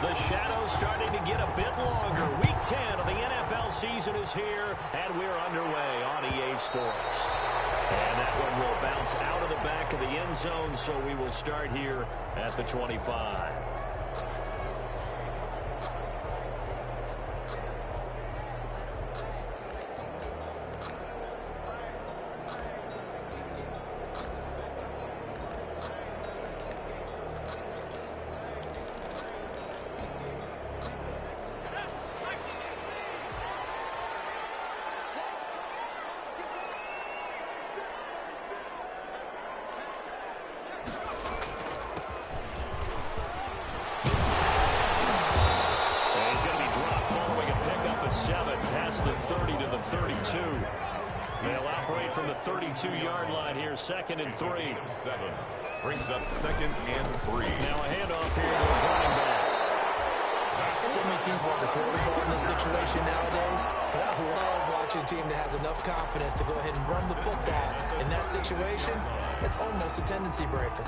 The shadows starting to get a bit longer. Week 10 of the NFL season is here, and we're underway on EA Sports. And that one will bounce out of the back of the end zone, so we will start here at the 25. They'll line here, 2nd and 3. 7 brings up 2nd and 3. Now a handoff here to his running back. So many teams want to throw the ball in this situation nowadays, but I love watching a team that has enough confidence to go ahead and run the football. In that situation, it's almost a tendency breaker.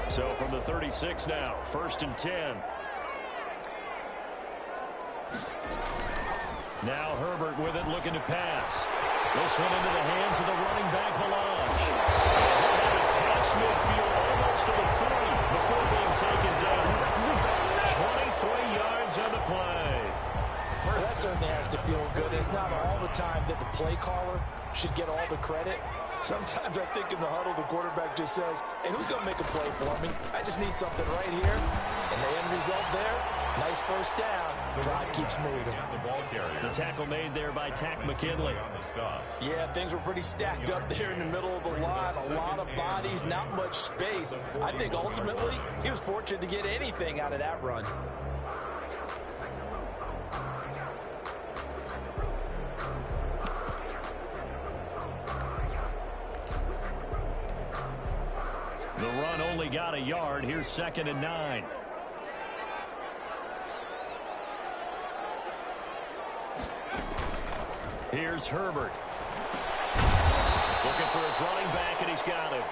So from the 36 now, 1st and 10. Now Herbert with it, looking to pass. This one into the hands of the running back, Ballage. Pass midfield almost to the 30 before being taken down. 23 yards on the play. Well, that certainly has to feel good. It's not all the time that the play caller should get all the credit. Sometimes I think in the huddle, the quarterback just says, hey, who's going to make a play for me? I just need something right here. And the end result there, nice first down. Drive keeps moving. The tackle made there by Tack McKinley. Yeah, things were pretty stacked up there in the middle of the line. A lot of bodies, not much space. I think ultimately he was fortunate to get anything out of that run. The run only got a yard. Here's 2nd and 9. Here's Herbert. Looking for his running back, and he's got it.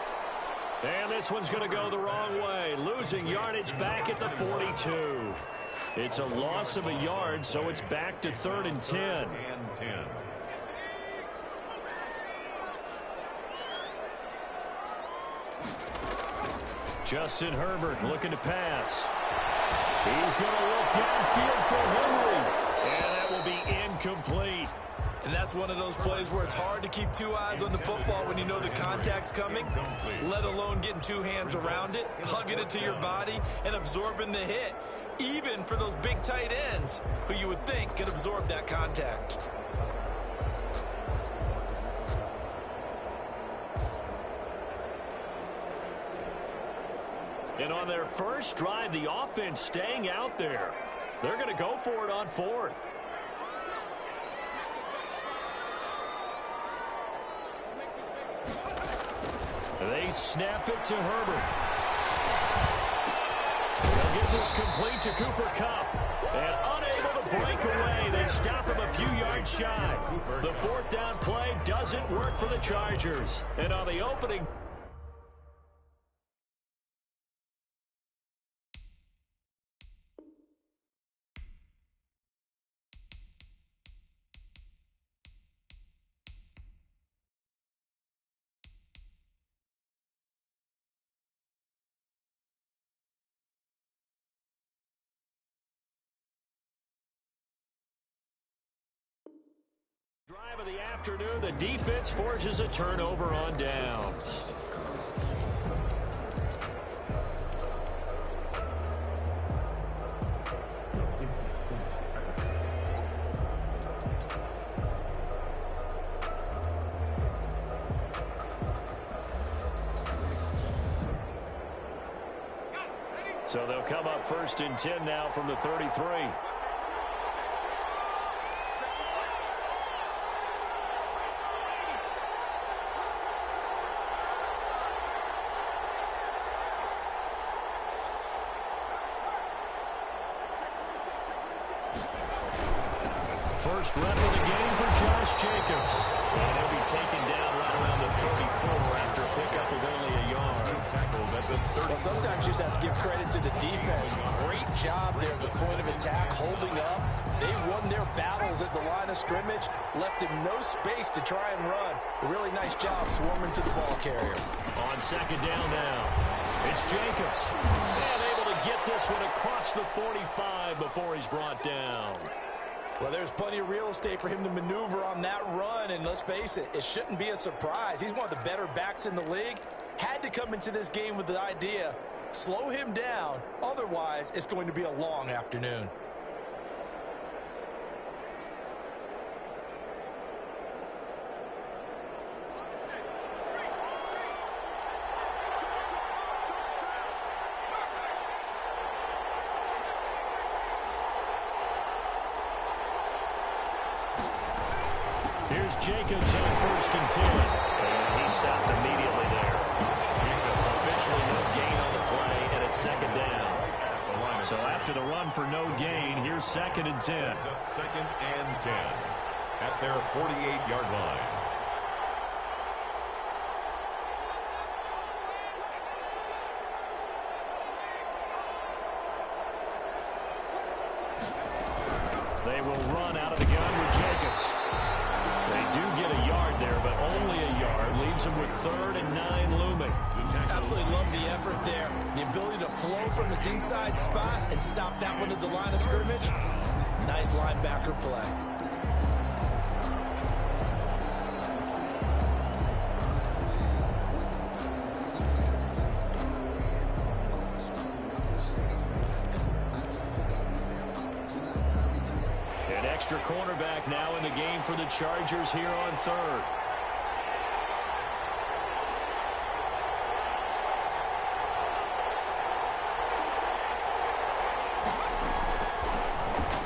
And this one's going to go the wrong way. Losing yardage back at the 42. It's a loss of a yard, so it's back to 3rd and 10. Justin Herbert looking to pass. He's going to look downfield for Henry. And that will be incomplete. And that's one of those plays where it's hard to keep two eyes on the football when you know the contact's coming, let alone getting two hands around it, hugging it to your body, and absorbing the hit, even for those big tight ends who you would think could absorb that contact. And on their first drive, the offense staying out there. They're going to go for it on 4th. They snap it to Herbert. They'll get this complete to Cooper Kupp. And unable to break away, they stop him a few yards shy. The 4th down play doesn't work for the Chargers. And on the opening... Drive of the afternoon, the defense forces a turnover on downs. So they'll come up 1st and 10 now from the 33. First rep of the game for Josh Jacobs. And he'll be taken down right around the 34 after a pickup of only a yard. Well, sometimes you just have to give credit to the defense. Great job there at the point of attack, holding up. They won their battles at the line of scrimmage, left him no space to try and run. A really nice job swarming to the ball carrier. On second down now, it's Jacobs. And able to get this one across the 45 before he's brought down. Well, there's plenty of real estate for him to maneuver on that run, and let's face it, it shouldn't be a surprise. He's one of the better backs in the league. Had to come into this game with the idea, slow him down, otherwise it's going to be a long afternoon. Here's Jacobs on 1st and 10. And he stopped immediately there. Officially no gain on the play, and it's second down. So after the run for no gain, here's 2nd and 10. Second and 10 at their 48-yard line. They will run out of the gun with Jacobs. They do get a yard there, but only a yard. Leaves them with 3rd and 9 looming. Absolutely love the effort there. The ability to flow from his inside spot and stop that one at the line of scrimmage. Nice linebacker play. An extra cornerback now in the game for the Chargers here on 3rd.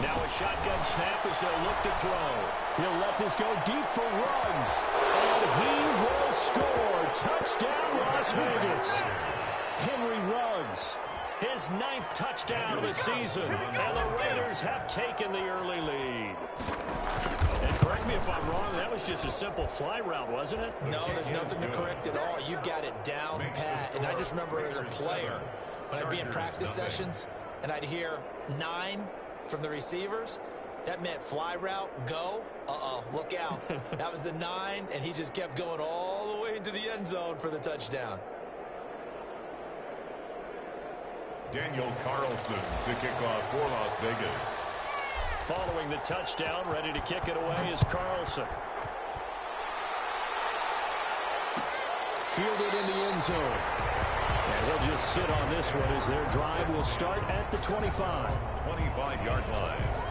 Now a shotgun snap as they'll look to throw. He'll let this go deep for Ruggs. And he will score. Touchdown, Las Vegas. Henry Ruggs. His 9th touchdown of the season, and the Raiders have taken the early lead. And correct me if I'm wrong, that was just a simple fly route, wasn't it? No, there's nothing to correct at all. You've got it down pat. And I just remember as a player, when I'd be in practice sessions, and I'd hear 9 from the receivers, that meant fly route, go, look out. That was the 9, and he just kept going all the way into the end zone for the touchdown. Daniel Carlson to kick off for Las Vegas. Following the touchdown, ready to kick it away is Carlson. Fielded in the end zone. And he'll just sit on this one as their drive will start at the 25. 25-yard line.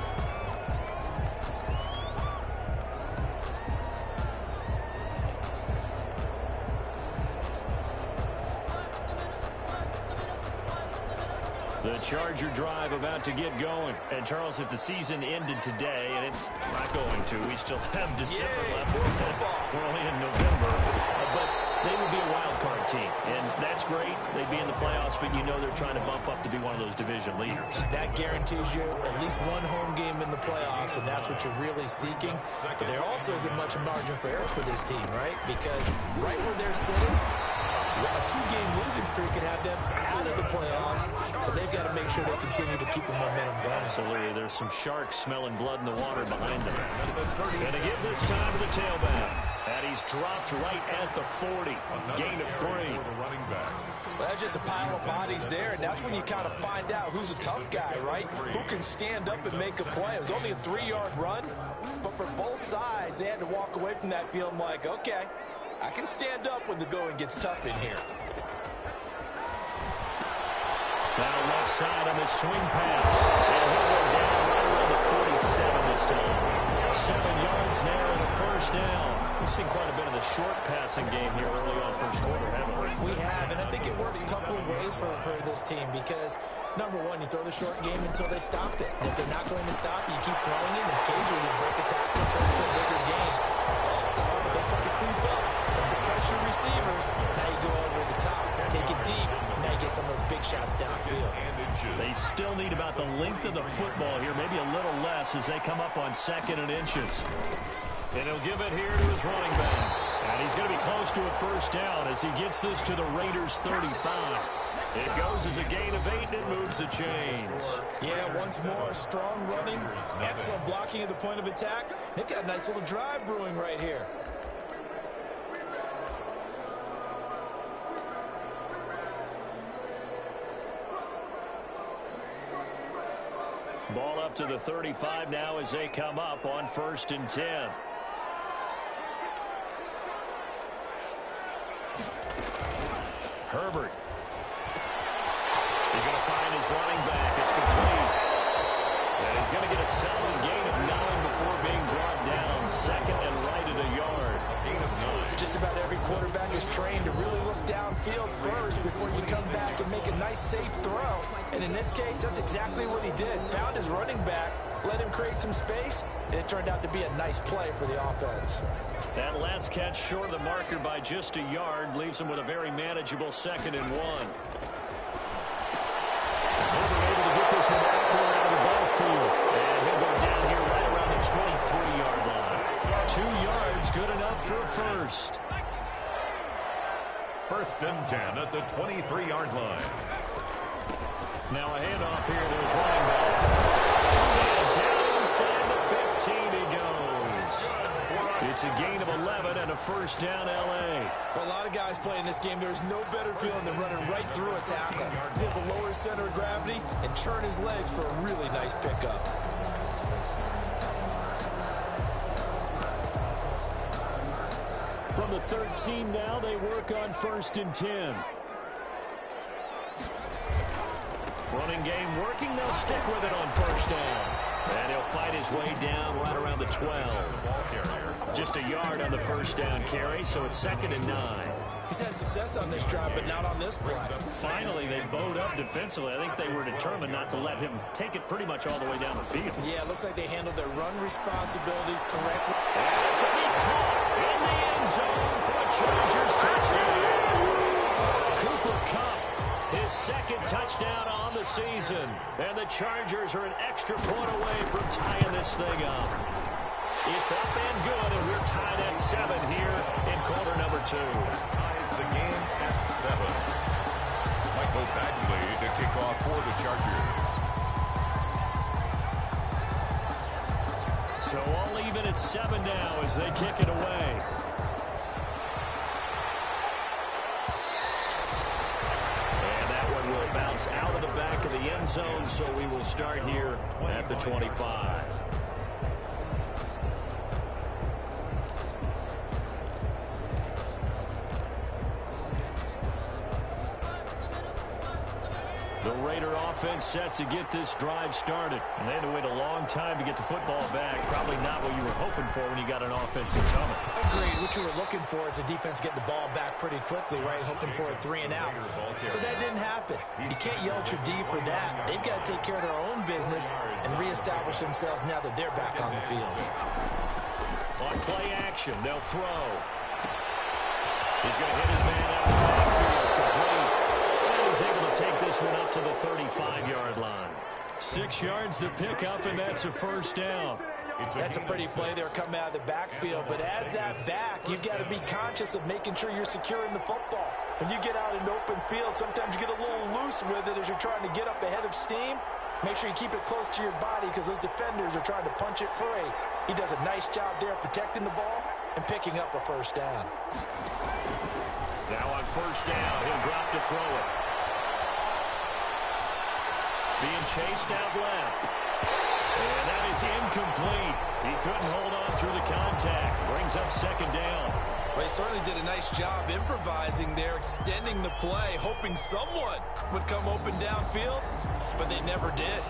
The Charger drive about to get going. And, Charles, if the season ended today, and it's not going to, we still have December left. We're only in November. But they would be a wild card team. And that's great. They'd be in the playoffs, but you know they're trying to bump up to be one of those division leaders. That guarantees you at least one home game in the playoffs, and that's what you're really seeking. But there also isn't much margin for error for this team, right? Because right where they're sitting, a 2-game losing streak could have them out of the playoffs, so they've got to make sure they continue to keep the momentum going. Absolutely. There's some sharks smelling blood in the water behind them. And to give this time to the tailback. And he's dropped right at the 40. Gain of 3. Well, that's just a pile of bodies there, and that's when you kind of find out who's a tough guy, right? Who can stand up and make a play. It was only a 3-yard run, but for both sides, they had to walk away from that feeling like, okay, I can stand up when the going gets tough in here. Now left side on the swing pass. And he'll go down right around the 47 this time. 7 yards there and a first down. We've seen quite a bit of the short passing game here early on first quarter, haven't we? We have, and I think it works a couple of ways for this team because, number one, you throw the short game until they stop it. And if they're not going to stop, you keep throwing it, and occasionally you break a tackle and turn it into a bigger game. Also, if they start to creep up, start to pressure receivers, now you go over the top, take it deep, and now you get some of those big shots downfield. They still need about the length of the football here, maybe a little less as they come up on 2nd and inches. And he'll give it here to his running back. And he's going to be close to a first down as he gets this to the Raiders' 35. It goes as a gain of 8 and moves the chains. Yeah, once more, strong running, excellent blocking at the point of attack. They've got a nice little drive brewing right here. Ball up to the 35 now as they come up on 1st and 10. Herbert. He's going to find his running back. It's complete. And he's going to get a solid gain of 9 before being brought down. 2nd and right at a yard. A gain of 9. Just about every quarterback is trained to really look downfield first before you come back and make a nice, safe throw. And in this case, that's exactly what he did. Found his running back, let him create some space, and it turned out to be a nice play for the offense. That last catch short of the marker by just a yard leaves him with a very manageable 2nd and 1. Herbert able to get this one out of the backfield. And he'll go down here right around the 23-yard line. 2 yards, good enough for a first. 1st and 10 at the 23-yard line. Now a handoff here to his running back. And down inside the 15 he goes. It's a gain of 11 and a first down, L.A. For a lot of guys playing this game, there's no better feeling than running right through a tackle. He's able to lower his center of gravity and churn his legs for a really nice pickup. From the 13 now, they work on 1st and 10. Running game working. They'll stick with it on 1st down. And he'll fight his way down right around the 12. Just a yard on the 1st down carry, so it's 2nd and 9. He's had success on this drive, but not on this play. Finally, they bowed up defensively. I think they were determined not to let him take it pretty much all the way down the field. Yeah, it looks like they handled their run responsibilities correctly. As he caught in the end zone for a Chargers touchdown. Cooper Kupp, his 2nd touchdown on the season. And the Chargers are an extra point away from tying this thing up. It's up and good, and we're tied at 7 here in quarter number 2. Ties the game at 7. Michael Badgley to kick off for the Chargers. So all even at 7 now as they kick it away. And that one will bounce out of the back of the end zone, so we will start here at the 25. The Raider offense set to get this drive started. And they had to wait a long time to get the football back. Probably not what you were hoping for when you got an offensive tunnel. Agreed. What you were looking for is the defense get the ball back pretty quickly, right? Hoping for a 3 and out. So that didn't happen. You can't yell at your D for that. They've got to take care of their own business and reestablish themselves now that they're back on the field. On play action, they'll throw. He's going to hit his man out of the backfield. Complete. He's able to take this one up to the 35-yard line. 6 yards to pick up, and that's a first down. That's a pretty play there coming out of the backfield. But as that back, you've got to be conscious of making sure you're securing the football. When you get out in open field, sometimes you get a little loose with it as you're trying to get up ahead of steam. Make sure you keep it close to your body because those defenders are trying to punch it free. He does a nice job there protecting the ball and picking up a first down. Now on first down, he'll drop to throw it. Being chased out left. And that is incomplete. He couldn't hold on through the contact. Brings up 2nd down. Well, he certainly did a nice job improvising there, extending the play, hoping someone would come open downfield, but they never did.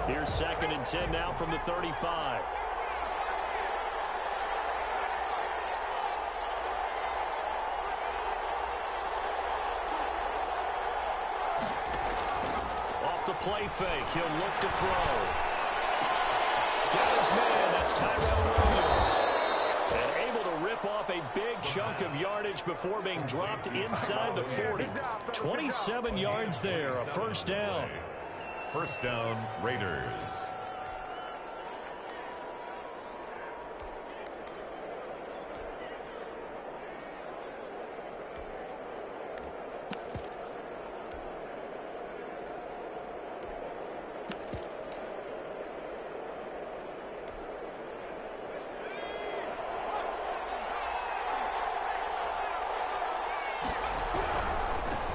Here's 2nd and 10 now from the 35. Play fake. He'll look to throw. Got his man. That's Tyrell Williams. And able to rip off a big chunk of yardage before being dropped inside the 40. 27 yards there. A first down. First down, Raiders.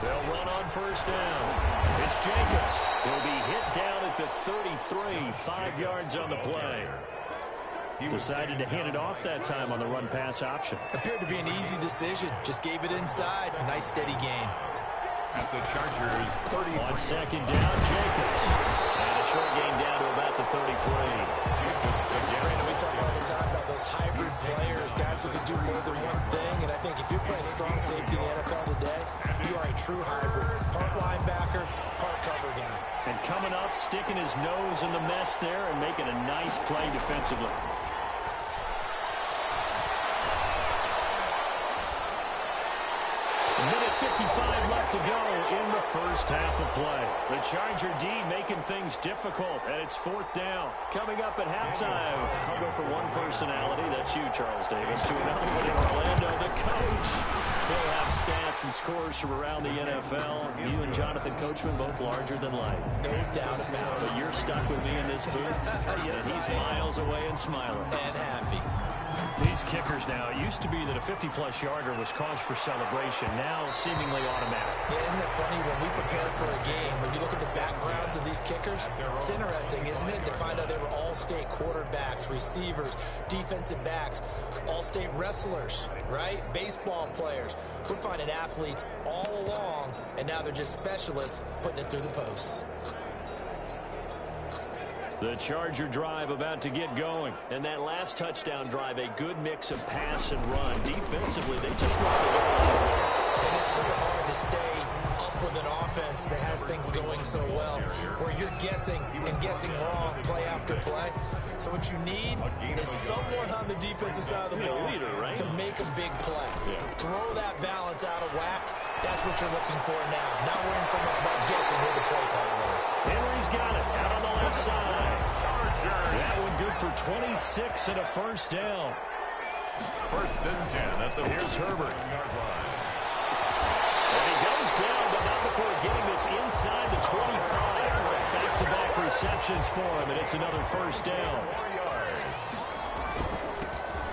They'll run on first down. It's Jacobs. He'll be hit down at the 33, 5 yards on the play. He decided to hand it off that time on the run-pass option. Appeared to be an easy decision. Just gave it inside. Nice, steady gain. At the Chargers, 30. On second down, Jacobs. And a short gain down to about the 33. Jacobs again. Brandon, we talk all the time about those hybrid players, guys who can do more than one thing. And I think if you're playing strong safety in the NFL today, you are a true hybrid. Part linebacker, part cover guy. And coming up, sticking his nose in the mess there and making a nice play defensively. Minute 55 left to go in the first half of play. The Charger D making things difficult, and it's fourth down. Coming up at halftime, I'll go for one personality. That's you, Charles Davis. To another one in Orlando, the coach. He'll have stats and scores from around the NFL. You and Jonathan Coachman both larger than life. No doubt about it. But you're stuck with me in this booth, Yes, and he's miles away and smiling. And happy. These kickers now, it used to be that a 50-plus yarder was cause for celebration. Now, seemingly automatic. Yeah, isn't it funny when we prepare for a game, when you look at the backgrounds of these kickers, it's interesting, isn't it, to find out they were all-state quarterbacks, receivers, defensive backs, all-state wrestlers, right? Baseball players. We're finding athletes all along, and now they're just specialists putting it through the posts. The Charger drive about to get going. And that last touchdown drive, a good mix of pass and run. Defensively, they just want to go. And it's so hard to stay up with an offense that has things going so well, where you're guessing and guessing wrong play after play. So what you need is someone on the defensive side of the ball to make a big play. Throw that balance out of whack. That's what you're looking for now. Not worrying so much about guessing what the play call is. Henry's got it out on the left side. That one good for 26 and a first down. First and 10 at the Here's Herbert. yard line. And he goes down, but not before getting this inside the 25. Back-to-back receptions for him, and it's another first down. 4 yards.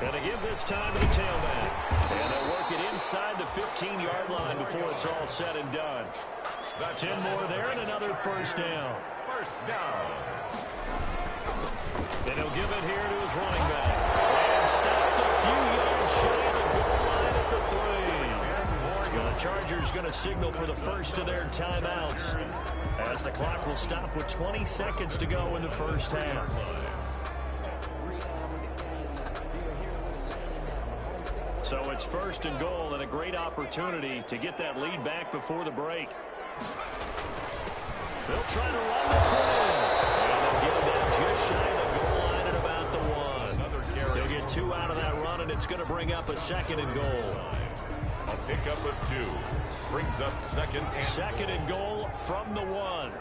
Gonna give this time to the tailback. And they'll work it inside the 15-yard line before it's all said and done. 10 more there and another first down. First down. And he'll give it here to his running back. And stopped a few yards shy of the goal line at the 3. The Chargers going to signal for the first of their timeouts, as the clock will stop with 20 seconds to go in the first half. So it's first and goal, and a great opportunity to get that lead back before the break. They'll try to run this one. And they'll get it down just shy of the goal line at about the 1. They'll get 2 out of that run, and it's going to bring up a second and goal. A pickup of 2. Brings up second and goal from the 1.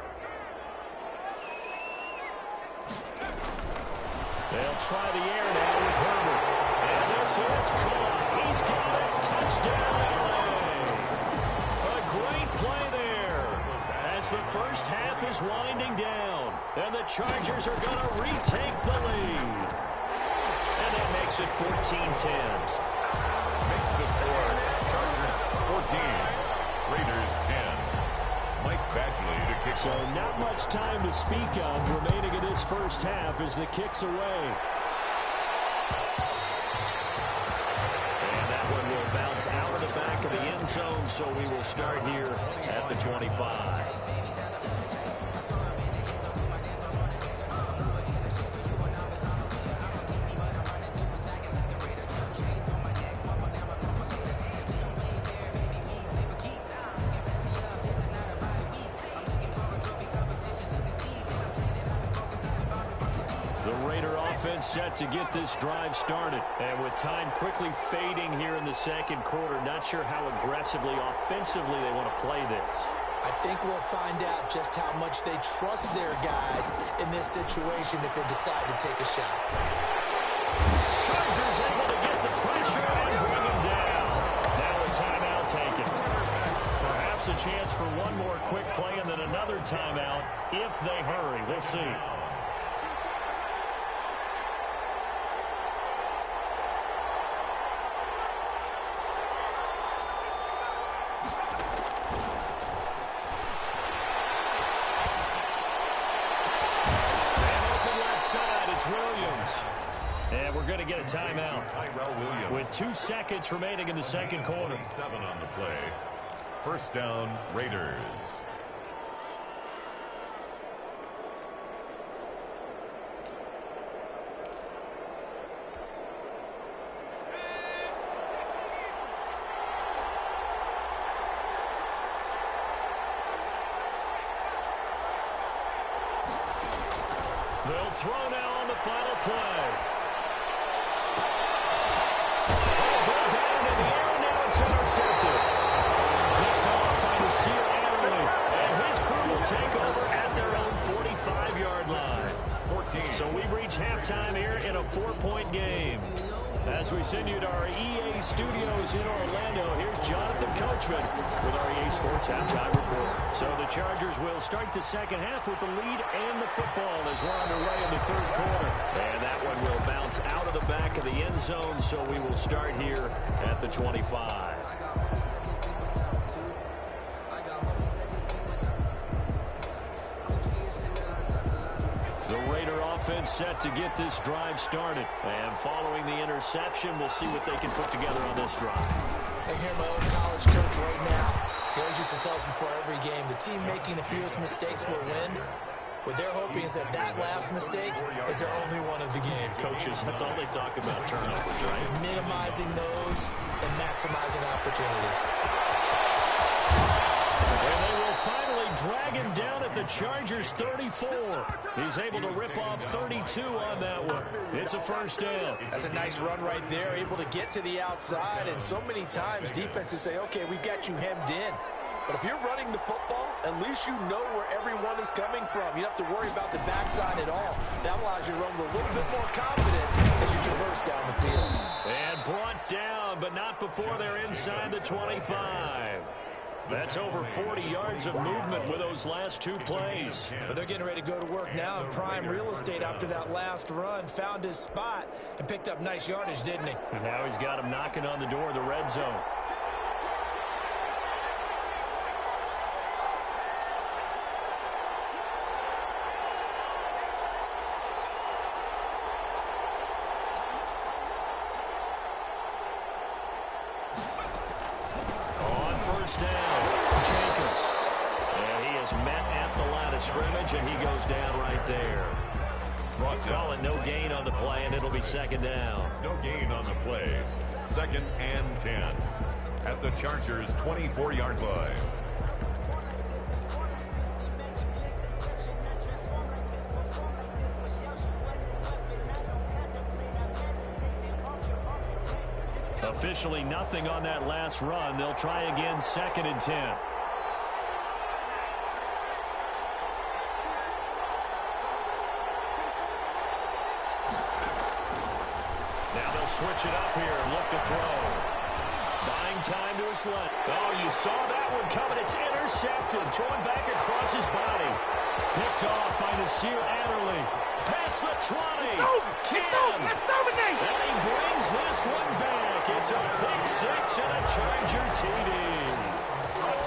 They'll try the air now with Herbert. And this is caught. He's got it. Touchdown, LA. A great play there as the first half is winding down. And the Chargers are going to retake the lead. And that makes it 14-10. makes the score. Chargers 14. Raiders 10. Mike Badgley to kick So off. not much time to speak of remaining in this first half as the kick's away. And that one will bounce out of the back of the end zone, so we will start here at the 25. Offense set to get this drive started. And with time quickly fading here in the second quarter, not sure how aggressively, offensively they want to play this. I think we'll find out just how much they trust their guys in this situation if they decide to take a shot. Chargers able to get the pressure and bring him down. Now a timeout taken. Perhaps a chance for one more quick play and then another timeout if they hurry. We'll see. And we're going to get a timeout with 2 seconds remaining in the second quarter. 7 on the play. First down, Raiders. They'll throw now on the final play. Down in the air, now it's intercepted. Picked off by Nasir Adderley, and his crew will take over at their own 45-yard line. 14. So we've reached halftime here in a 4-point game. As we send you to our EA studios in Orlando, here's Jonathan Coachman with our EA Sports Halftime Report. So the Chargers will start the second half with the lead and the football as we're underway in the third quarter. And that one will bounce out of the back of the end zone, so we will start here at the 25. Offense set to get this drive started. And following the interception, we'll see what they can put together on this drive. I hear my old college coach right now. He always used to tell us before every game, the team making the fewest mistakes will win. What they're hoping is that last mistake is their only one of the game. Coaches, that's all they talk about, turnovers, right? Minimizing those and maximizing opportunities. And they will finally drag him down at the Chargers 34. He's able to rip off 32 on that one. It's a first down. That's a nice run right there, able to get to the outside. And so many times defenses say, okay, we've got you hemmed in. But if you're running the football, at least you know where everyone is coming from. You don't have to worry about the backside at all. That allows you to run with a little bit more confidence as you traverse down the field. And brought down, but not before they're inside the 25. That's over 40 yards of movement with those last 2 plays. But they're getting ready to go to work now in prime real estate after that last run. Found his spot and picked up nice yardage, didn't he? And now he's got him knocking on the door of the red zone. Scrimmage, and he goes down right there. Call it no gain on the play, and it'll be second down. No gain on the play. 2nd and 10 at the Chargers' 24-yard line. Officially nothing on that last run. They'll try again, 2nd and 10. Switch it up here and look to throw. Buying time to his left. Oh, you saw that one coming. It's intercepted. Throwing back across his body. Picked off by Nasir Adderley. Past the 20. 10. Let's dominate. And he brings this one back. It's a pick 6 and a Charger TD.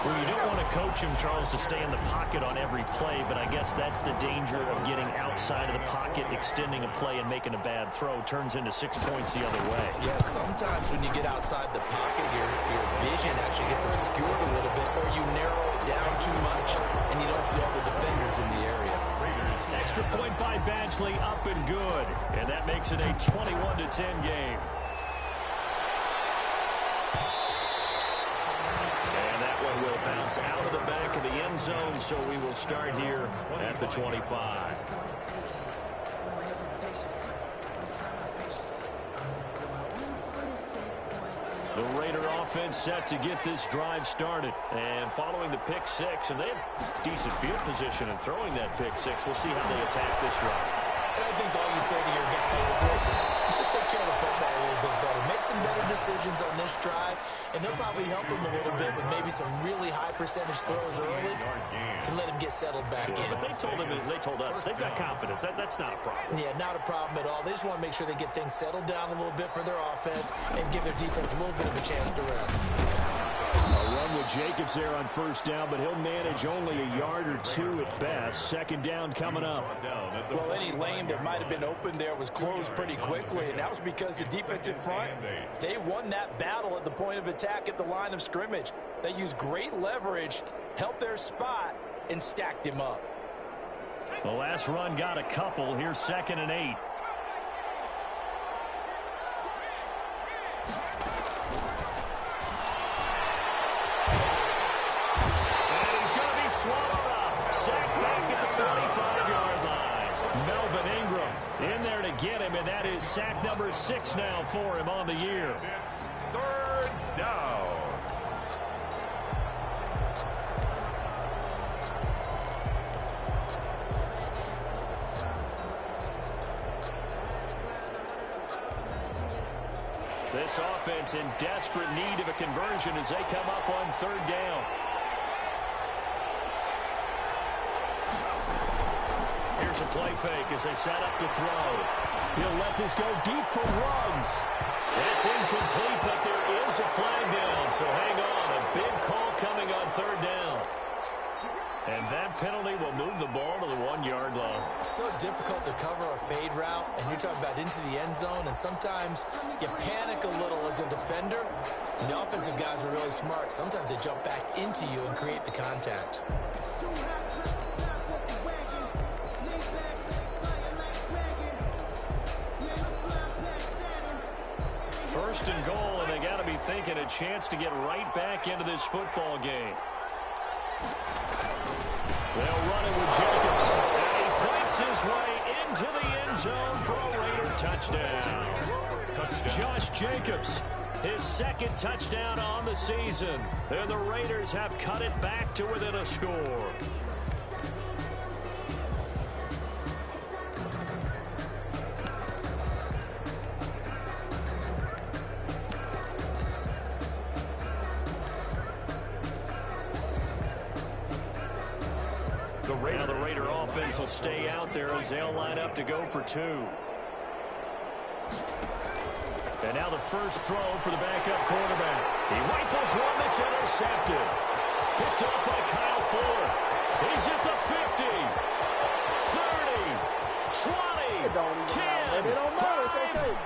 Well, you don't want to coach him, Charles, to stay in the pocket on every play, but I guess that's the danger of getting outside of the pocket, extending a play, and making a bad throw. Turns into 6 points the other way. Yeah, sometimes when you get outside the pocket, your vision actually gets obscured a little bit, or you narrow it down too much, and you don't see all the defenders in the area. Extra point by Badgley, up and good. And that makes it a 21-10 game. Will bounce out of the back of the end zone, so we will start here at the 25. The Raider offense set to get this drive started. And following the pick six, and they have decent field position in throwing that pick six. We'll see how they attack this drive. And I think all you say to your guy is, listen, let's just take care of the football a little bit better. Make some better decisions on this drive, and they'll probably help him a little bit with maybe some really high percentage throws early to let him get settled back in. But they told us they've got confidence. That's not a problem. Yeah, not a problem at all. They just want to make sure they get things settled down a little bit for their offense and give their defense a little bit of a chance to rest. A run with Jacobs there on first down, but he'll manage only a yard or two at best. Second down coming up. Well, any lane that might have been open there was closed pretty quickly, and that was because the defensive front, they won that battle at the point of attack at the line of scrimmage. They used great leverage, helped their spot, and stacked him up. The last run got a couple. Here's 2nd and 8. Swallowed up. Sacked back at the 45-yard line. Melvin Ingram in there to get him, and that is sack number 6 now for him on the year. It's 3rd down. This offense in desperate need of a conversion as they come up on 3rd down. Here's a play fake as they set up to throw. He'll let this go deep for Ruggs. That's incomplete, but there is a flag down, so hang on. A big call coming on 3rd down. And that penalty will move the ball to the 1-yard line. So difficult to cover a fade route, and you're talking about into the end zone, and sometimes you panic a little as a defender, and the offensive guys are really smart. Sometimes they jump back into you and create the contact. First and goal, and they got to be thinking a chance to get right back into this football game. They'll run it with Jacobs. And he fights his way into the end zone for a Raider touchdown. Josh Jacobs, his 2nd touchdown on the season. And the Raiders have cut it back to within a score. Now the Raider offense will stay out there as they'll line up to go for 2. And now the first throw for the backup quarterback. He rifles one that's intercepted. Picked up by Kyle Fuller. He's at the 50, 30, 20, 10, 5.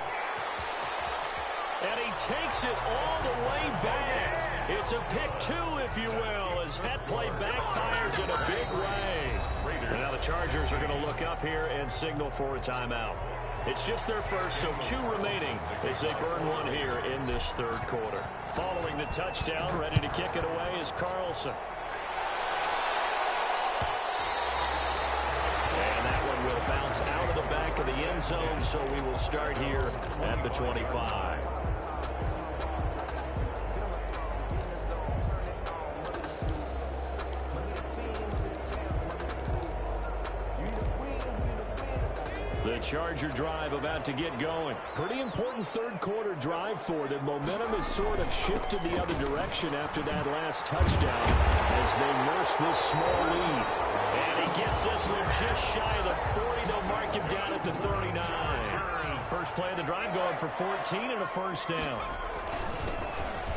And he takes it all the way back. It's a pick 2, if you will, as that play backfires in a big way. And now the Chargers are going to look up here and signal for a timeout. It's just their first, so 2 remaining as they burn one here in this 3rd quarter. Following the touchdown, ready to kick it away is Carlson. And that one will bounce out of the back of the end zone, so we will start here at the 25. The Charger drive about to get going. Pretty important 3rd quarter drive for them. Momentum has sort of shifted the other direction after that last touchdown as they nurse this small lead. And he gets this one just shy of the 40. They'll mark him down at the 39. First play of the drive going for 14 and a first down.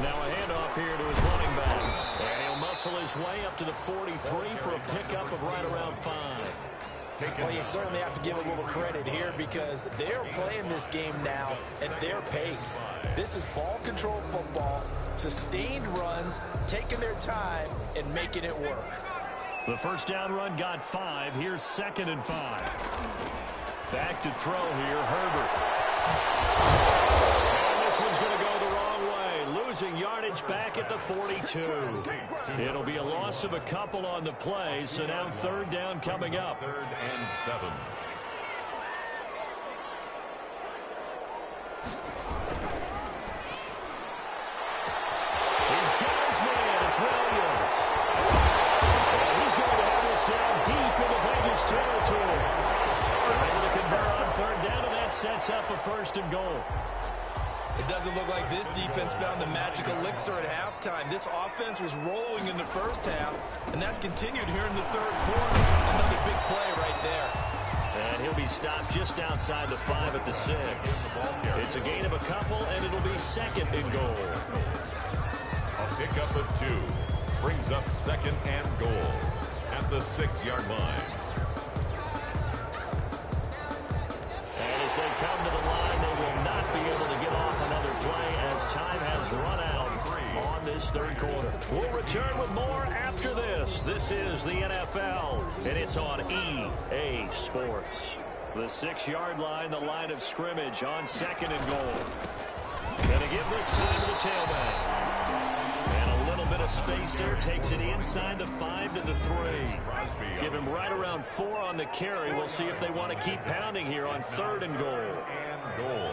Now a handoff here to his running back. And he'll muscle his way up to the 43 for a pickup of right around 5. Well, you certainly have to give a little credit here because they're playing this game now at their pace. This is ball control football, sustained runs, taking their time, and making it work. The first down run got 5. Here's 2nd and 5. Back to throw here, Herbert. And this one's going to go the wrong way. Losing yardage back at the 42. It'll be a loss of a couple on the play, so now 3rd down coming up. 3rd and 7. first and goal. It doesn't look like this defense found the magic elixir at halftime. This offense was rolling in the first half, and that's continued here in the third quarter. Another big play right there. And he'll be stopped just outside the 5 at the 6. It's a gain of a couple, and it'll be second and goal. A pickup of 2 brings up second and goal at the 6-yard line. And as they come to the line, they will not be able to get off another play as time has run out on this third quarter. We'll return with more after this. This is the NFL, and it's on EA Sports. The 6-yard line, the line of scrimmage on second and goal. Gonna give this time to the tailback. And a little bit of space there, takes it inside the 5 to the 3. Give him right around 4 on the carry. We'll see if they want to keep pounding here on third and goal. And goal.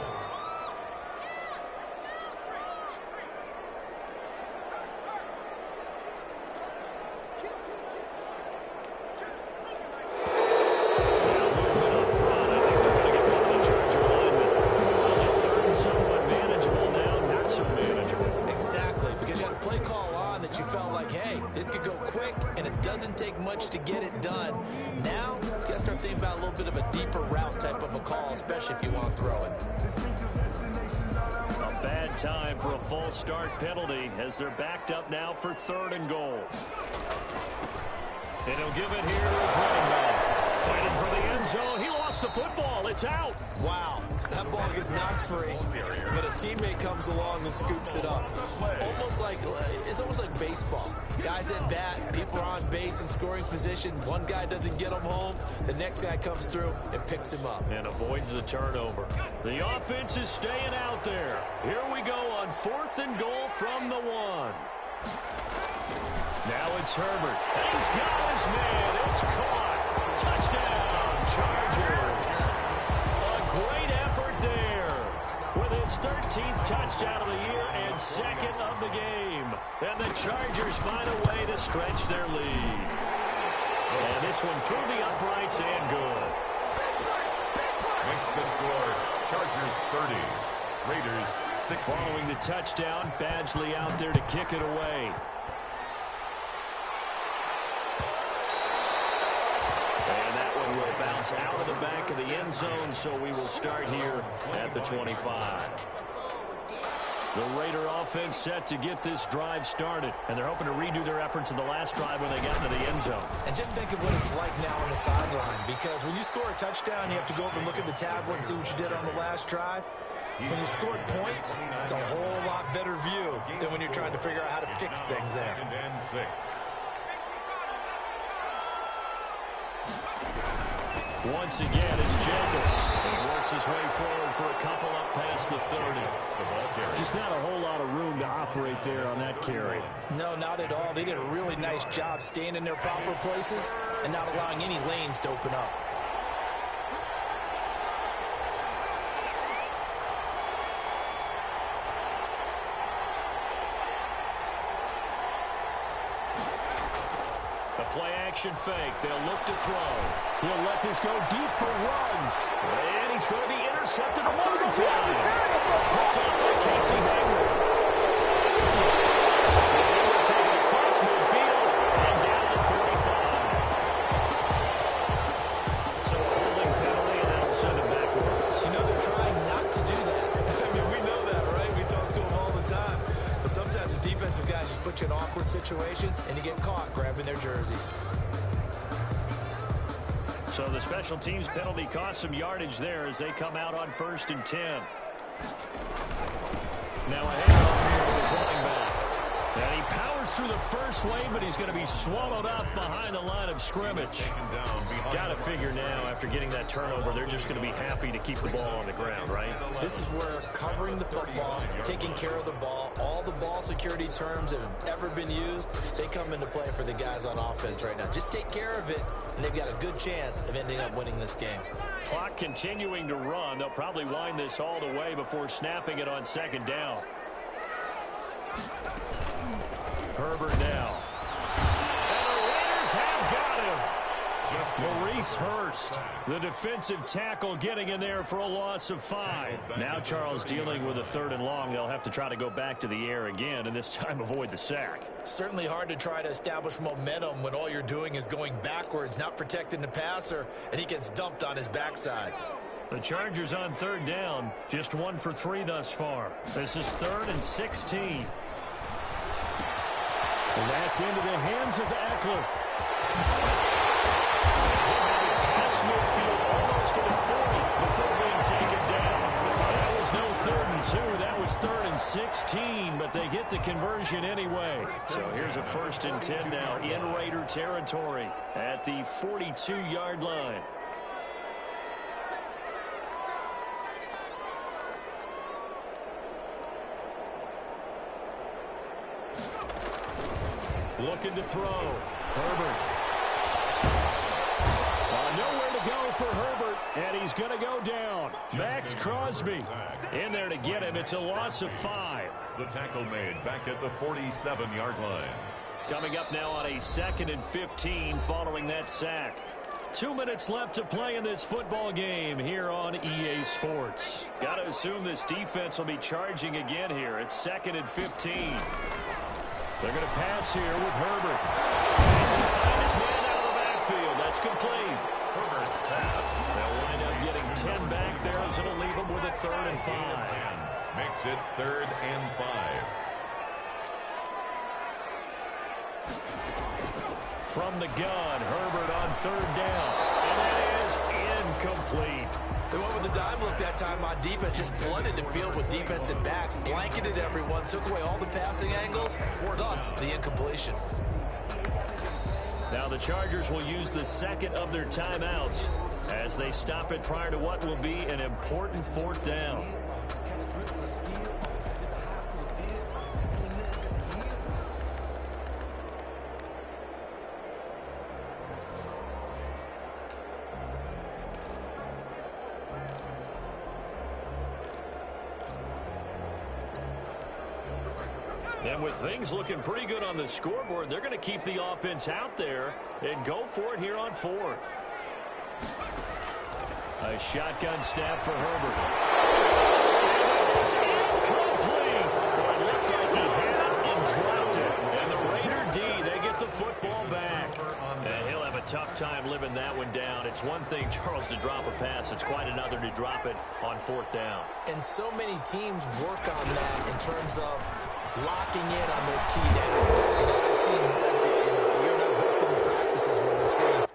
To get it done. Now, you got to start thinking about a little bit of a deeper route type of a call, especially if you want to throw it. A bad time for a false start penalty as they're backed up now for third and goal. And he'll give it here to his running back. Fighting for the end zone. He lost the football. It's out. Wow. That ball gets knocked free, but a teammate comes along and scoops it up. It's almost like baseball. Guys at bat, people are on base in scoring position. One guy doesn't get him home. The next guy comes through and picks him up. And avoids the turnover. The offense is staying out there. Here we go on fourth and goal from the 1. Now it's Herbert. And he's got his man. It's caught. Touchdown, Chargers. A great effort there with his 13th touchdown of the year and second of the game. And the Chargers find a way to stretch their lead. And this one through the uprights and good. Makes the score Chargers 30, Raiders 16. Following the touchdown, Badgley out there to kick it away. Will bounce out of the back of the end zone, so we will start here at the 25. The Raider offense set to get this drive started, and they're hoping to redo their efforts in the last drive when they got into the end zone. And just think of what it's like now on the sideline, because when you score a touchdown, you have to go up and look at the tablet and see what you did on the last drive. When you scored points, it's a whole lot better view than when you're trying to figure out how to fix things there. And 6. Once again, it's Jacobs. And he works his way forward for a couple up past the 30. Just not a whole lot of room to operate there on that carry. No, not at all. They did a really nice job staying in their proper places and not allowing any lanes to open up. Play-action fake. They'll look to throw. He'll let this go deep for runs. And he's going to be intercepted a third time. Hooked up by Casey Hayward. They will take it across midfield and down to 45. So a holding penalty, and that'll send him backwards. You know, they're trying not to do that. I mean, we know that, right? We talk to them all the time. But sometimes the defensive guys just put you in awkward situations, and you get caught grabbing their jerseys. So the special teams penalty cost some yardage there as they come out on 1st and 10. Now a handoff here to his running back. And he powers through the first wave, but he's going to be swallowed up behind the line of scrimmage. Got to figure now, after getting that turnover, they're just going to be happy to keep the ball on the ground, right? This is where covering the football, taking care of the ball, all the ball security terms that have ever been used, they come into play for the guys on offense right now. Just take care of it, and they've got a good chance of ending up winning this game. Clock continuing to run. They'll probably wind this all the way before snapping it on 2nd down. Herbert now. And the Raiders have got him. Just Maurice Hurst, the defensive tackle, getting in there for a loss of 5. Now Charles dealing with a 3rd and long. They'll have to try to go back to the air again, and this time avoid the sack. Certainly hard to try to establish momentum when all you're doing is going backwards, not protecting the passer, and he gets dumped on his backside. The Chargers on 3rd down, just 1 for 3 thus far. This is 3rd and 16. And that's into the hands of Eckler. Past midfield, almost to the 40 before being taken down. That was no 3rd and 2. That was 3rd and 16, but they get the conversion anyway. So here's a 1st and 10 now in Raider territory at the 42-yard line. Looking to throw. Herbert. Nowhere to go for Herbert, and he's going to go down. Max Crosby in there to get him. It's a loss of 5. The tackle made back at the 47-yard line. Coming up now on a 2nd and 15 following that sack. 2 minutes left to play in this football game here on EA Sports. Got to assume this defense will be charging again here. It's 2nd and 15. They're going to pass here with Herbert. He's going to find his man out of the backfield. That's complete. Herbert's pass. They'll wind up getting 10 back there as it'll leave them with a 3rd and 5. Makes it 3rd and 5. From the gun, Herbert on 3rd down. And that is incomplete. They went with the dime look that time on defense, just flooded the field with defensive backs, blanketed everyone, took away all the passing angles, thus the incompletion. Now the Chargers will use the 2nd of their timeouts as they stop it prior to what will be an important 4th down. And with things looking pretty good on the scoreboard, they're going to keep the offense out there and go for it here on 4th. A shotgun snap for Herbert. It's incomplete. Well, it looked like he had it and dropped it. And the Raider D, they get the football back. And he'll have a tough time living that one down. It's one thing, Charles, to drop a pass. It's quite another to drop it on 4th down. And so many teams work on that in terms of locking in on those key downs. I've seen that, you're not booked in the practices when we're seeing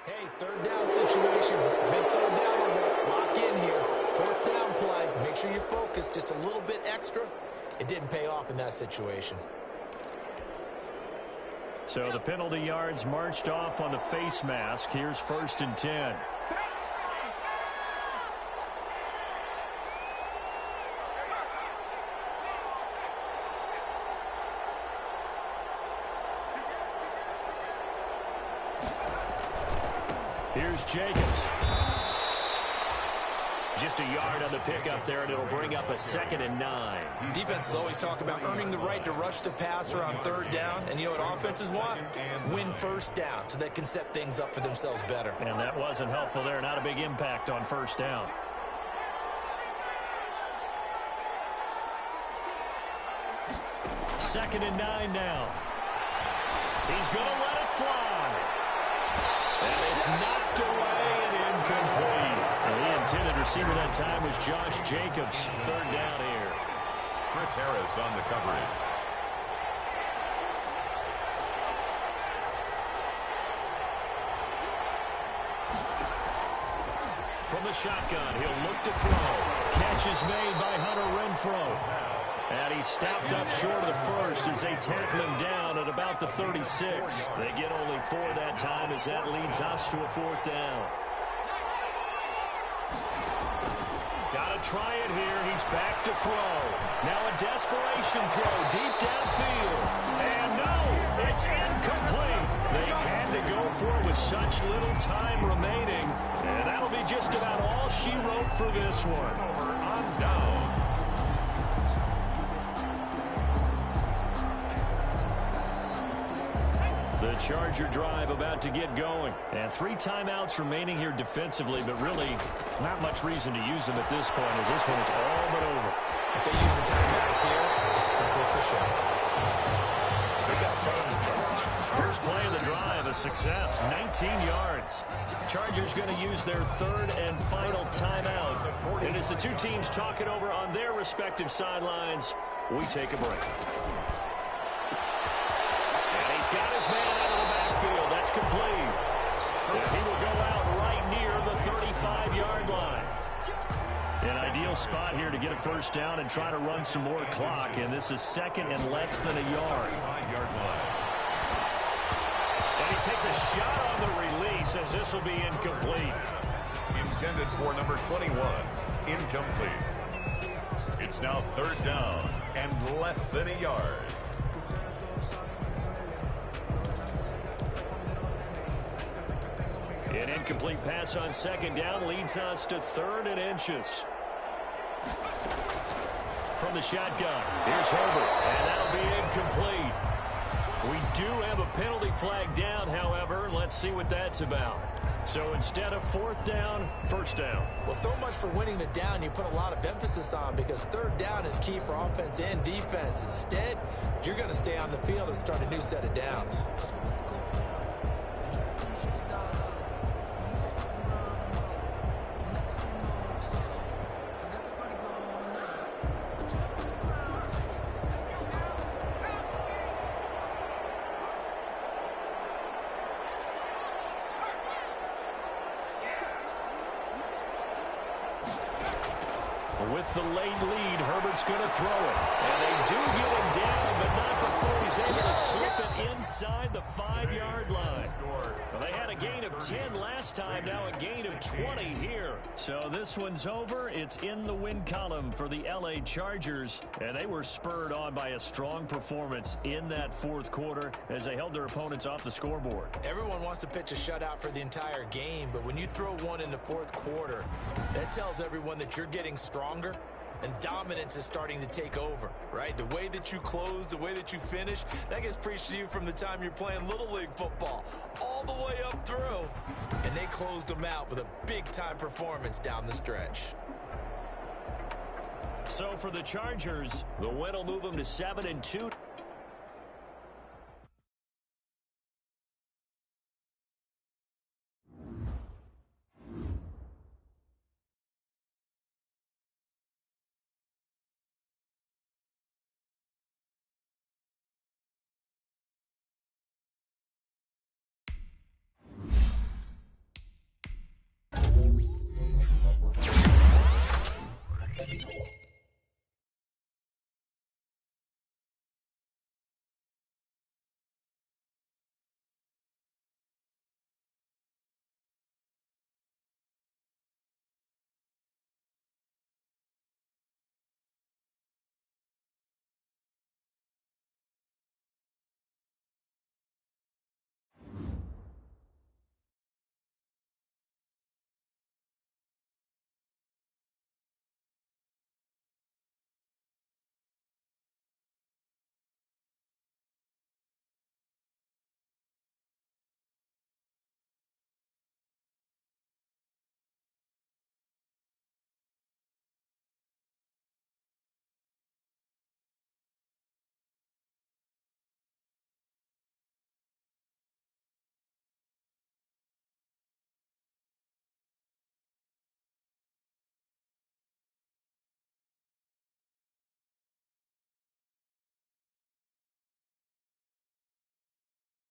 hey, 3rd down situation. Big 3rd down alert. Lock in here. 4th down play. Make sure you're focused just a little bit extra. It didn't pay off in that situation. So the penalty yards marched off on the face mask. Here's 1st and 10. Here's Jacobs. Just a yard on the pickup there, and it'll bring up a 2nd and 9. Defenses always talk about earning the right to rush the passer on 3rd down. And you know what offenses want? Win 1st down so they can set things up for themselves better. And that wasn't helpful there. Not a big impact on 1st down. Second and 9 now. He's going to let it fly. And it's knocked away and incomplete. And he intended receiver that time was Josh Jacobs. Third down here. Chris Harris on the coverage. From the shotgun, he'll look to throw. Catch is made by Hunter Renfrow. And he's stopped up short of the first as they tackle him down at about the 36. They get only 4 that time as that leads us to a 4th down. Got to try it here. He's back to throw. Now a desperation throw deep downfield. And no, it's incomplete. They had to go for it with such little time remaining. And that'll be just about all she wrote for this one. Over on down. The Charger drive about to get going. And 3 timeouts remaining here defensively, but really not much reason to use them at this point as this one is all but over. If they use the timeouts here, it's strictly for show. They got plenty to catch. First play of the drive, a success, 19 yards. Chargers going to use their 3rd and final timeout. And as the two teams talk it over on their respective sidelines, we take a break. Got his man out of the backfield. That's complete. And he will go out right near the 35-yard line. An ideal spot here to get a first down and try to run some more clock. And this is 2nd and less than a yard. 5-yard line. And he takes a shot on the release as this will be incomplete. Intended for number 21. Incomplete. It's now 3rd down and less than a yard. An incomplete pass on 2nd down leads us to 3rd and inches. From the shotgun, here's Herbert, and that'll be incomplete. We do have a penalty flag down, however. Let's see what that's about. So instead of 4th down, 1st down. Well, so much for winning the down you put a lot of emphasis on because 3rd down is key for offense and defense. Instead, you're going to stay on the field and start a new set of downs. With the late lead, Herbert's going to throw it. And they do get him down, but not before he's able to slip it inside the 5-yard line. Well, they had a gain of 10 last time, now a gain of 20 here. So this one's over. It's in the win column for the LA Chargers. And they were spurred on by a strong performance in that 4th quarter as they held their opponents off the scoreboard. Everyone wants to pitch a shutout for the entire game, but when you throw one in the 4th quarter, that tells everyone that you're getting stronger and dominance is starting to take over, right? The way that you close, the way that you finish, that gets preached to you from the time you're playing Little League football all the way up through. And they closed them out with a big-time performance down the stretch. So for the Chargers, the win will move them to 7-2.